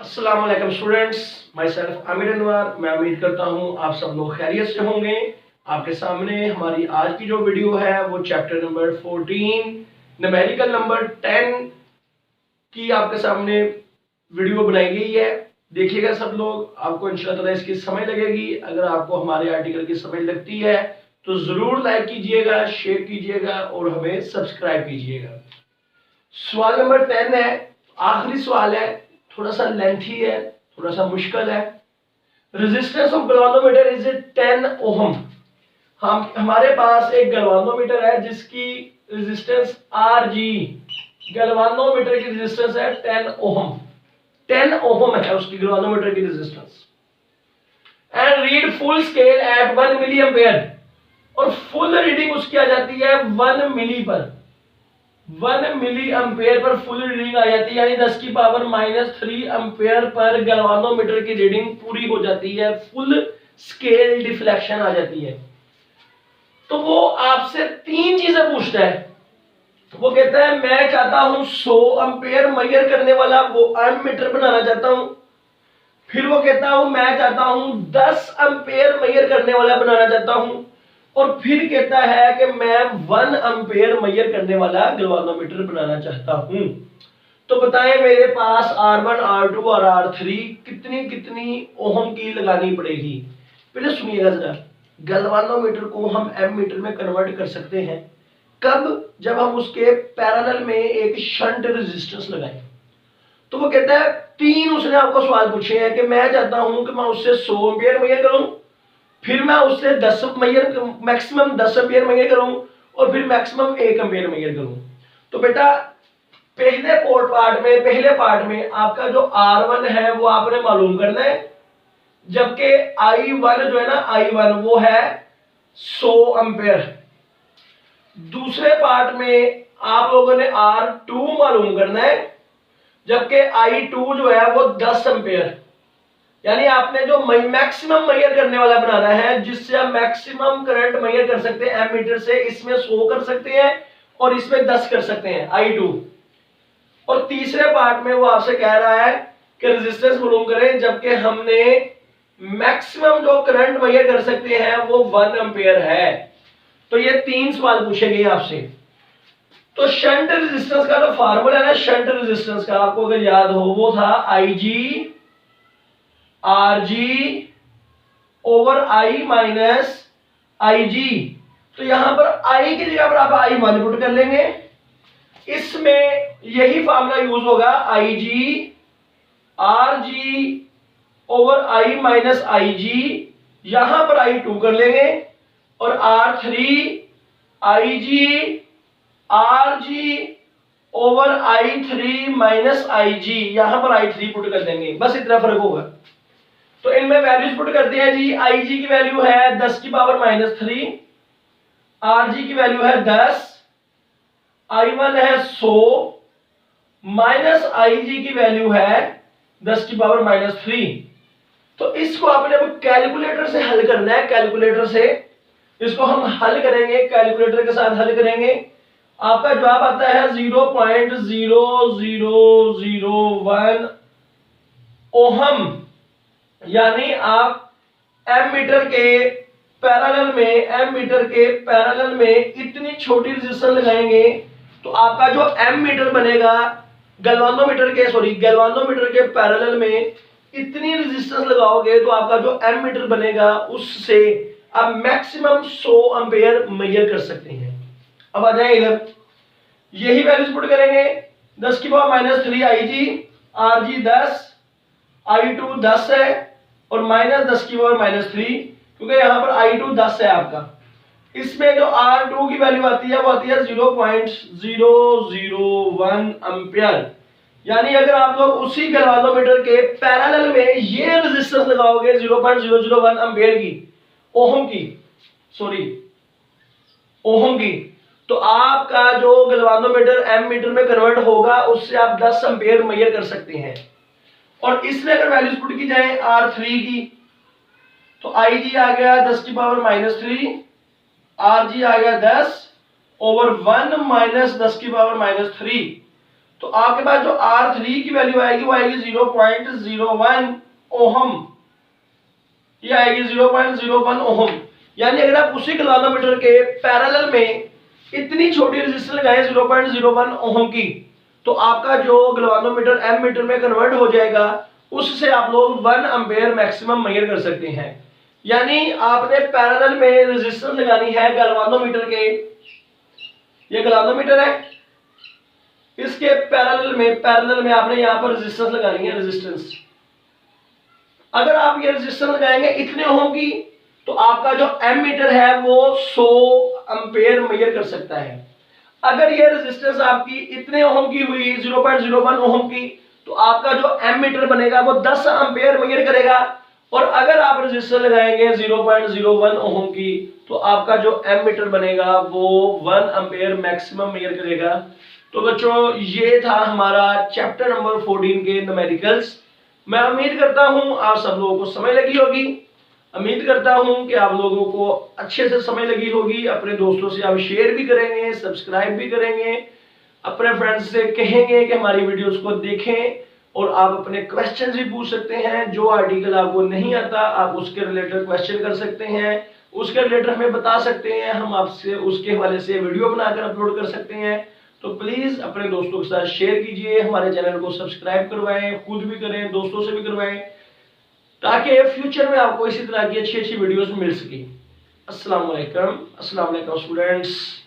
अस्सलाम वालेकुम students, my self Aamir Anwar. मैं उम्मीद करता हूँ आप सब लोग खैरियत से होंगे। आपके सामने हमारी आज की जो वीडियो है वो चैप्टर नंबर 14 न्यूमेरिकल नंबर 10 की आपके सामने वीडियो बनाई गई है। देखिएगा सब लोग, आपको इंशाल्लाह इसकी समझ लगेगी। अगर आपको हमारे आर्टिकल की समझ लगती है तो ज़रूर लाइक कीजिएगा, शेयर कीजिएगा और हमें सब्सक्राइब कीजिएगा। सवाल नंबर 10 है, आखिरी सवाल है, थोड़ा सा लेंथी है, थोड़ा सा मुश्किल है। Resistance of galvanometer is 10 ohm. हमारे पास एक गैल्वानोमीटर है जिसकी रेजिस्टेंस Rg, गैल्वानोमीटर की रेजिस्टेंस है 10 ओहम। 10 ओहम है उसकी गैल्वानोमीटर की resistance. And read full scale at 1 milliampere, और फुल रीडिंग उसकी आ जाती है 1 मिली पर। 1 मिली एम्पेयर पर फुल रीडिंग आ जाती है, यानी 10 की पावर -3 एम्पेयर पर गैल्वानोमीटर की रीडिंग पूरी हो जाती है, फुल स्केल डिफ्लेक्शन आ जाती है। तो वो आपसे तीन चीजें पूछता है। वो कहता है मैं चाहता हूं 100 एम्पेयर मेजर करने वाला वो एमीटर बनाना चाहता हूं। फिर वो कहता हूं मैं चाहता हूं 10 एम्पेयर मेजर करने वाला बनाना चाहता हूं। और फिर कहता है कि मैं 1 एम्पेयर मेजर करने वाला गैल्वानोमीटर बनाना चाहता हूं। तो बताएं मेरे पास R1, R2 और R3 कितनी कितनी ओहम की लगानी पड़ेगी। पहले सुनिएगा जरा, गैल्वानोमीटर को हम एमीटर में कन्वर्ट कर सकते हैं कब? जब हम उसके पैरेलल में एक शंट रेजिस्टेंस लगाएं। तो वो कहता है तीन उसने आपको सवाल पूछे हैं कि मैं चाहता हूं कि मैं उससे 100 एम्पियर मेजर करूं, फिर मैं उससे 10 मेजर मैक्सिमम 10 एम्पियर मेजर करूं, और फिर मैक्सिमम 1 एम्पियर मेजर करूं। तो बेटा पहले पार्ट में आपका जो R1 है वो आपने मालूम करना है, जबकि I1 जो है ना, I1 वो है 100 एम्पियर। दूसरे पार्ट में आप लोगों ने R2 मालूम करना है, जबकि I2 जो है वो 10 एम्पियर। यानी आपने जो मैक्सिमम मेजर करने वाला बनाना है, जिससे आप मैक्सिमम करंट मेजर कर सकते हैं एमीटर से। इसमें 100 कर सकते हैं और इसमें 10 कर सकते हैं, I2। और तीसरे पार्ट में वो आपसे कह रहा है कि रेजिस्टेंस मालूम करें, जबकि हमने मैक्सिमम जो करंट मेजर कर सकते हैं वो 1 एम्पियर है। तो ये तीन सवाल पूछे गए आपसे। तो शंट रेजिस्टेंस का जो फार्मूला है ना, शंट रेजिस्टेंस का आपको अगर याद हो, वो था IG Rg over I minus Ig। तो यहां पर I की जगह पर आप I1 पुट कर लेंगे। इसमें यही फार्मूला यूज होगा, IG Rg over I minus Ig, यहां पर I2 कर लेंगे, और R3 Ig Rg over I3 minus Ig, यहां पर I3 पुट कर देंगे। बस इतना फर्क होगा। तो इनमें वैल्यूज पुट करते हैं जी। Ig की वैल्यू है 10 की पावर -3, Rg की वैल्यू है 10, I1 है 100, माइनस Ig की वैल्यू है 10 की पावर -3। तो इसको आपने अब कैलकुलेटर से हल करना है। कैलकुलेटर से इसको हम हल करेंगे, कैलकुलेटर के साथ हल करेंगे। आपका जवाब आता है 0.0001 ओहम। यानी आप एमीटर के पैरेलल में इतनी छोटी रेजिस्टेंस लगाएंगे तो आपका जो एमीटर बनेगा गैल्वानोमीटर के पैरेलल में इतनी रेजिस्टेंस लगाओगे तो आपका जो एमीटर बनेगा उससे आप मैक्सिमम 100 एम्पियर मेजर कर सकते हैं। अब आ जाए इधर, यही वैल्यूज पुट करेंगे। 10 की पावर -3 Ig, Rg 10, I2 10 है, और माइनस 10 की पावर -3, क्योंकि यहां पर I2 10 है आपका। इसमें जो R2 की वैल्यू आती है वो आती है 0.001 एम्पियर। यानी अगर आप लोग उसी गैल्वानोमीटर के पैरेलल में ये रेजिस्टेंस लगाओगे 0.001 एम्पियर की, ओहम की, तो आपका जो गैल्वानोमीटर एमीटर में कन्वर्ट होगा उससे आप 10 एम्पियर मेजर कर सकते हैं। और इसमें अगर वैल्यूज पुट की जाए R3 की, तो Ig आ गया 10 की पावर -3, Rg आ गया 10 ओवर 1 माइनस 10 की पावर -3। तो आपके पास जो R3 की वैल्यू आएगी वो आएगी 0.01 ओहम, ये आएगी 0.01 ओहम। यानी अगर आप उसी गैल्वेनोमीटर के पैरेलल में इतनी छोटी रेजिस्टेंस लगाएं 0.01 ओहम की, तो आपका जो गैल्वेनोमीटर एमीटर में कन्वर्ट हो जाएगा, उससे आप लोग 1 एम्पीयर मैक्सिमम मेजर कर सकते हैं। यानी आपने पैरेलल में रेजिस्टेंस लगानी है गैल्वेनोमीटर के, ये गैल्वेनोमीटर है, इसके पैरेलल में आपने यहां पर रेजिस्टेंस लगानी है, रेजिस्टेंस। अगर आप ये रेजिस्टेंस लगाएंगे इतने ओम की, तो आपका जो एमीटर है वो 100 एम्पीयर मेजर कर सकता है। अगर ये रेजिस्टेंस आपकी इतने ओम की हुई 0.01 ओम की, तो आपका जो एमीटर बनेगा वो 10 एम्पीयर मेजर करेगा। और अगर आप रेजिस्टर लगाएंगे 0.01 ओम की, तो आपका जो एमीटर बनेगा वो 1 एम्पीयर मैक्सिमम मेजर करेगा। तो बच्चों ये था हमारा चैप्टर नंबर 14 के न्यूमेरिकल्स। मैं उम्मीद करता हूं आप सब लोगों को समझ लगी होगी, उम्मीद करता हूं कि आप लोगों को अच्छे से समझ लगी होगी। अपने दोस्तों से आप शेयर भी करेंगे, सब्सक्राइब भी करेंगे, अपने फ्रेंड्स से कहेंगे कि हमारी वीडियोस को देखें, और आप अपने क्वेश्चंस भी पूछ सकते हैं। जो आर्टिकल आपको नहीं आता आप उसके रिलेटेड क्वेश्चन कर सकते हैं, उसके रिलेटेड हमें बता सकते हैं, हम आपसे उसके हवाले से वीडियो बनाकर अपलोड कर सकते हैं। तो प्लीज अपने दोस्तों के साथ शेयर कीजिए, हमारे चैनल को सब्सक्राइब करवाएं, खुद भी करें, दोस्तों से भी करवाएं, ताकि फ्यूचर में आपको इसी तरह की अच्छी अच्छी वीडियोस मिल सके। अस्सलाम वालेकुम स्टूडेंट्स।